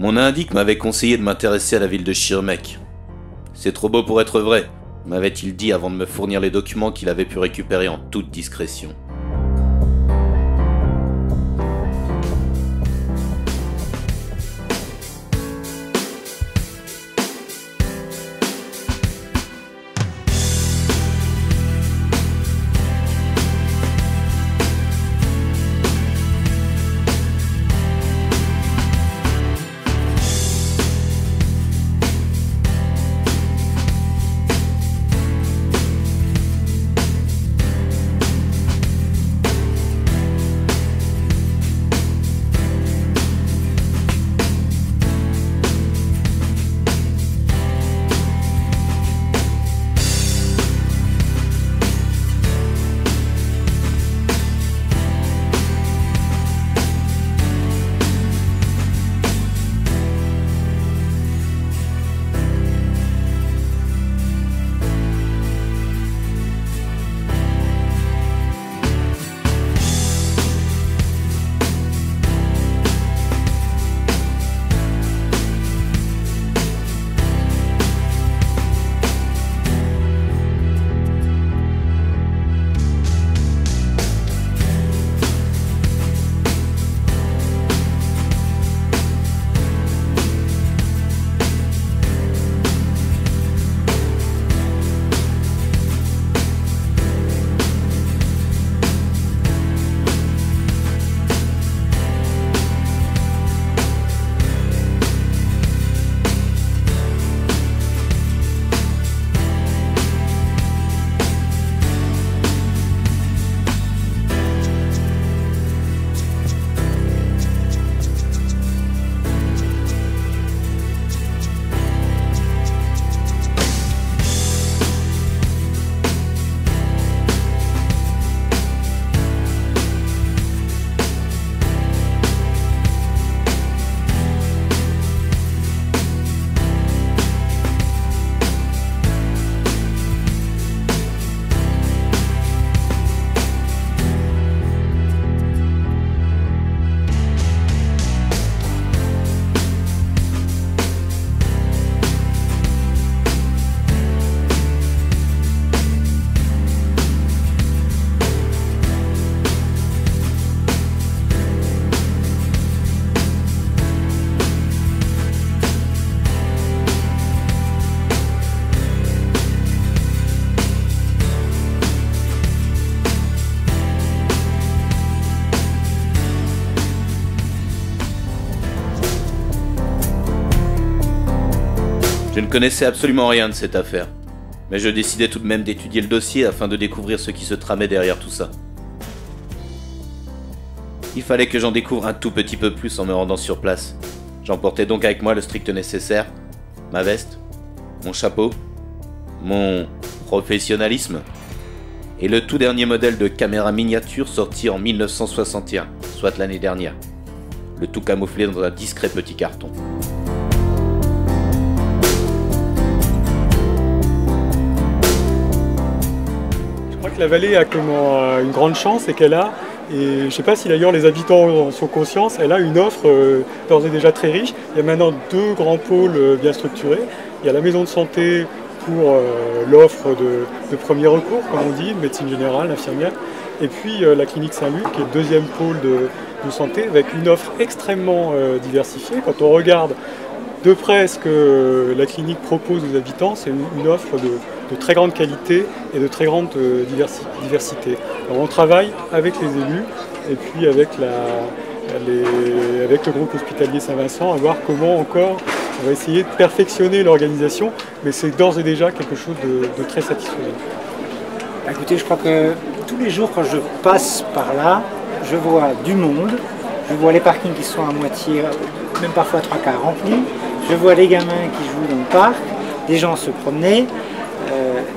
Mon indique m'avait conseillé de m'intéresser à la ville de Schirmeck. C'est trop beau pour être vrai, m'avait-il dit avant de me fournir les documents qu'il avait pu récupérer en toute discrétion. Je ne connaissais absolument rien de cette affaire, mais je décidai tout de même d'étudier le dossier afin de découvrir ce qui se tramait derrière tout ça. Il fallait que j'en découvre un tout petit peu plus en me rendant sur place. J'emportais donc avec moi le strict nécessaire, ma veste, mon chapeau, mon professionnalisme et le tout dernier modèle de caméra miniature sorti en 1961, soit l'année dernière. Le tout camouflé dans un discret petit carton. Je crois que la vallée a une grande chance, c'est qu'elle a, et je ne sais pas si d'ailleurs les habitants en sont conscients, elle a une offre d'ores et déjà très riche. Il y a maintenant 2 grands pôles bien structurés. Il y a la maison de santé pour l'offre de premier recours, comme on dit, médecine générale, infirmière, et puis la clinique Saint-Luc, qui est le 2e pôle de santé, avec une offre extrêmement diversifiée. Quand on regarde de près ce que la clinique propose aux habitants, c'est une offre de très grande qualité et de très grande diversité. Alors on travaille avec les élus et puis avec le groupe hospitalier Saint-Vincent à voir comment encore on va essayer de perfectionner l'organisation, mais c'est d'ores et déjà quelque chose de très satisfaisant. Écoutez, je crois que tous les jours quand je passe par là, je vois du monde, je vois les parkings qui sont à moitié, même parfois 3/4 remplis, je vois les gamins qui jouent dans le parc, des gens se promener,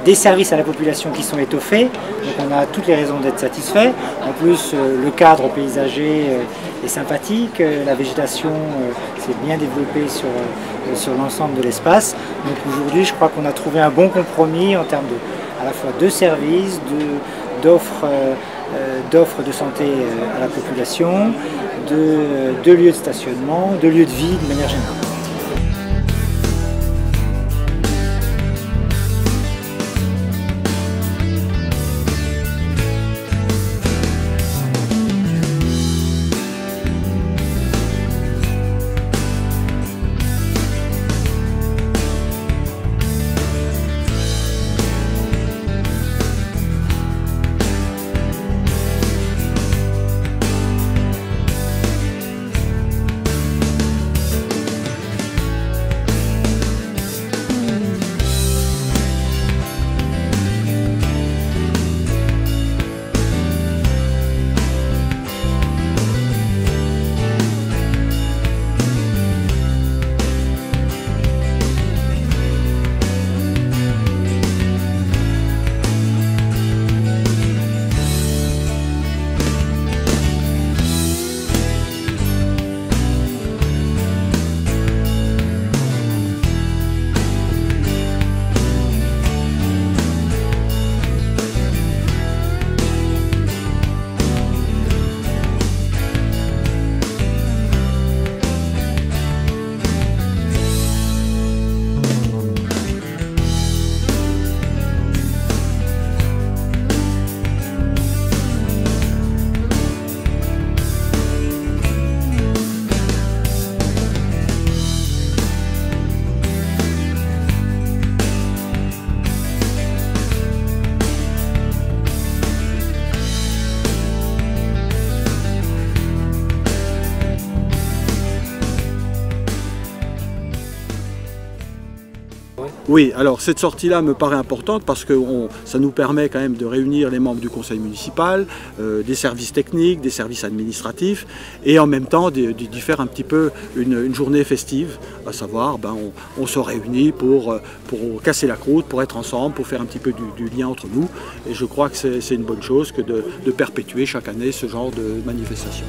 des services à la population qui sont étoffés, donc on a toutes les raisons d'être satisfait. En plus, le cadre paysager est sympathique, la végétation s'est bien développée sur l'ensemble de l'espace. Donc aujourd'hui, je crois qu'on a trouvé un bon compromis en termes à la fois de services, d'offres d'offres de santé à la population, de lieux de stationnement, de lieux de vie de manière générale. Oui, alors cette sortie-là me paraît importante parce que ça nous permet quand même de réunir les membres du conseil municipal, des services techniques, des services administratifs et en même temps d'y faire un petit peu une journée festive, à savoir on se réunit pour casser la croûte, pour être ensemble, pour faire un petit peu du lien entre nous et je crois que c'est une bonne chose que de perpétuer chaque année ce genre de manifestation.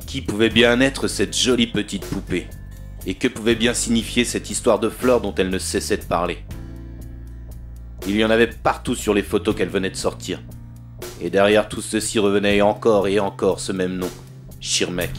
Qui pouvait bien être cette jolie petite poupée? Et que pouvait bien signifier cette histoire de fleurs dont elle ne cessait de parler? Il y en avait partout sur les photos qu'elle venait de sortir. Et derrière tout ceci revenait et encore ce même nom, Schirmeck.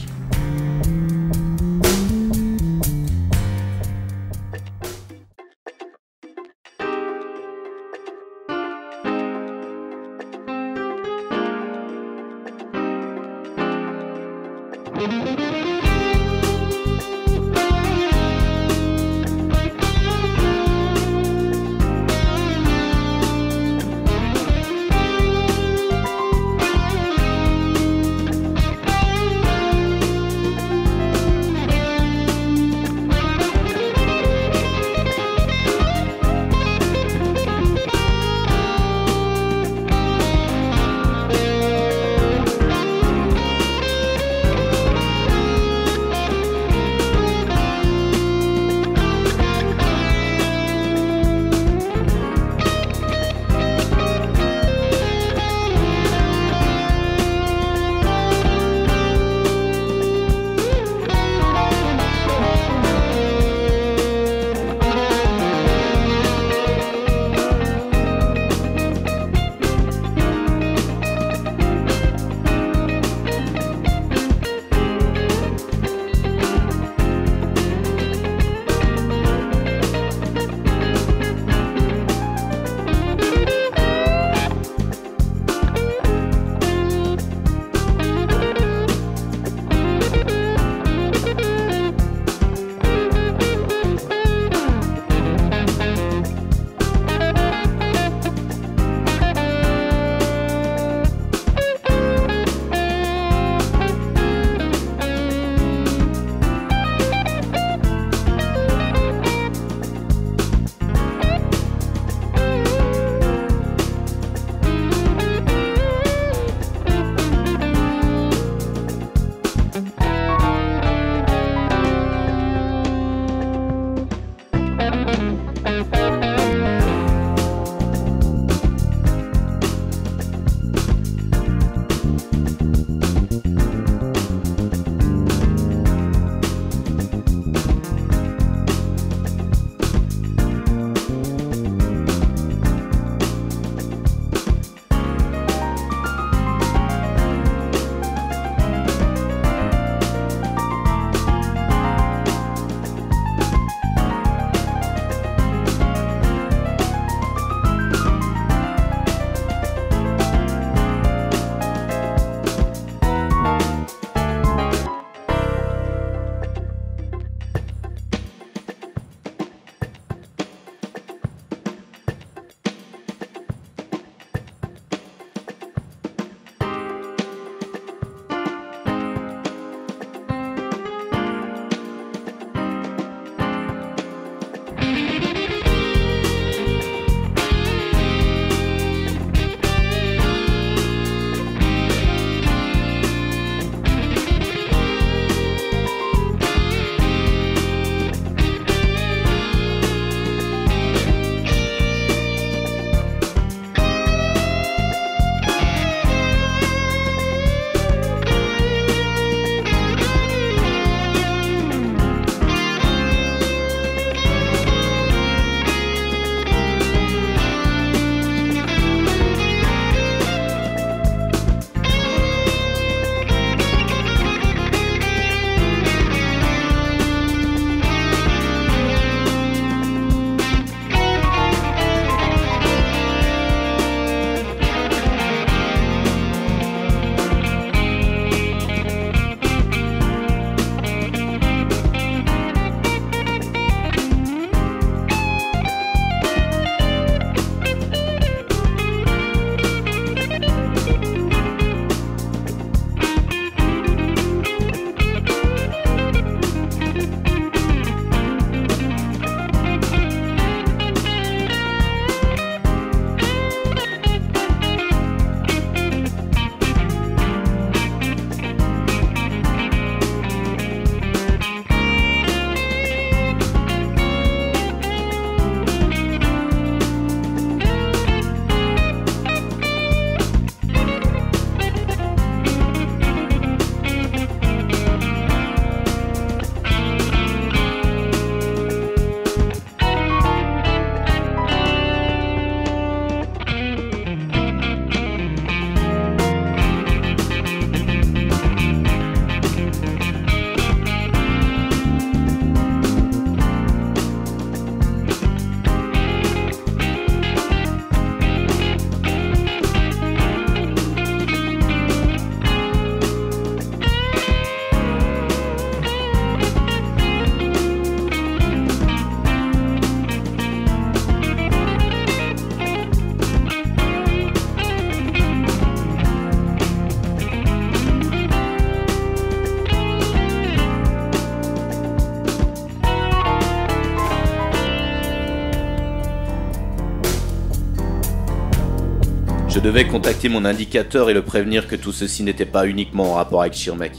Je devais contacter mon indicateur et le prévenir que tout ceci n'était pas uniquement en rapport avec Schirmeck.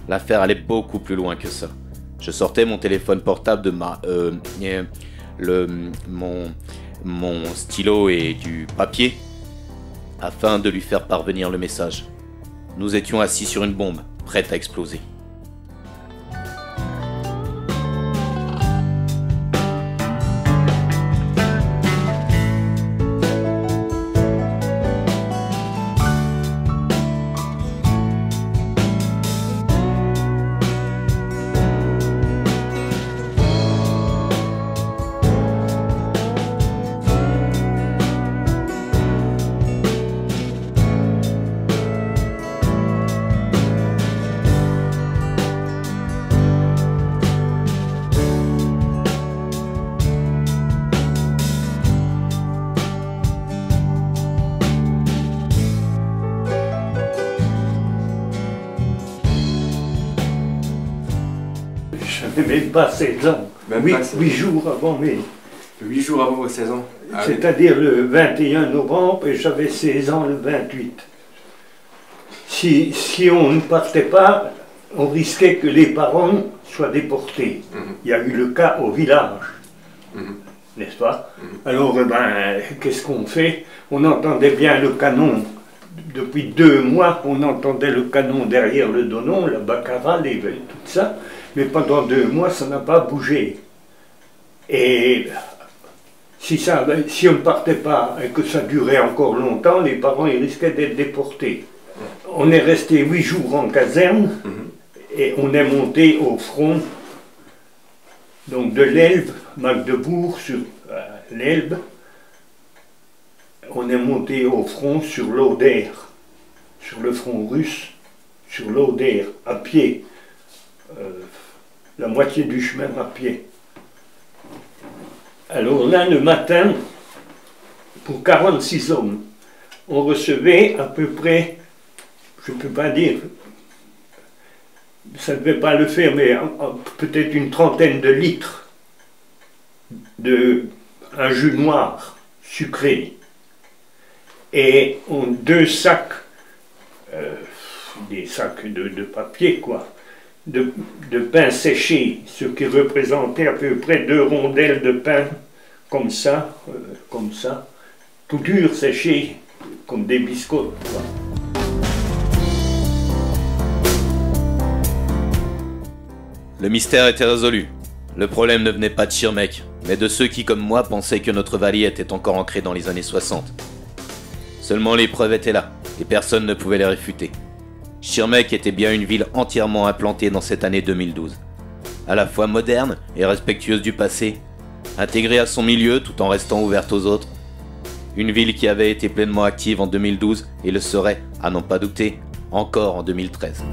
L'affaire allait beaucoup plus loin que ça. Je sortais mon téléphone portable de mon stylo et du papier afin de lui faire parvenir le message. Nous étions assis sur une bombe, prête à exploser. Je n'avais même pas 16 ans. Même 8 jours avant mes... 8 jours avant vos 16 ans. C'est-à-dire le 21 novembre et j'avais 16 ans le 28. Si on ne partait pas, on risquait que les parents soient déportés. Il y a eu le cas au village, n'est-ce pas? Alors, qu'est-ce qu'on fait? On entendait bien le canon. Depuis 2 mois, on entendait le canon derrière le Donon, la Baccarat, tout ça. Mais pendant 2 mois, ça n'a pas bougé. Et si on ne partait pas et que ça durait encore longtemps, les parents ils risquaient d'être déportés. On est resté 8 jours en caserne et on est monté au front, donc de l'Elbe, Magdebourg sur l'Elbe. On est monté au front sur l'Oder, sur le front russe, sur l'Oder, à pied. La moitié du chemin à pied. Alors là, le matin, pour 46 hommes, on recevait à peu près, je ne peux pas dire, ça ne devait pas le faire, mais peut-être une trentaine de litres un jus noir sucré. Et 2 sacs, des sacs de papier, quoi. De pain séché, ce qui représentait à peu près 2 rondelles de pain, comme ça, tout dur, séché, comme des biscottes. Quoi. Le mystère était résolu. Le problème ne venait pas de Schirmeck, mais de ceux qui, comme moi, pensaient que notre vallée était encore ancrée dans les années 60. Seulement les preuves étaient là, et personne ne pouvait les réfuter. Schirmeck était bien une ville entièrement implantée dans cette année 2012, à la fois moderne et respectueuse du passé, intégrée à son milieu tout en restant ouverte aux autres. Une ville qui avait été pleinement active en 2012 et le serait, à n'en pas douter, encore en 2013.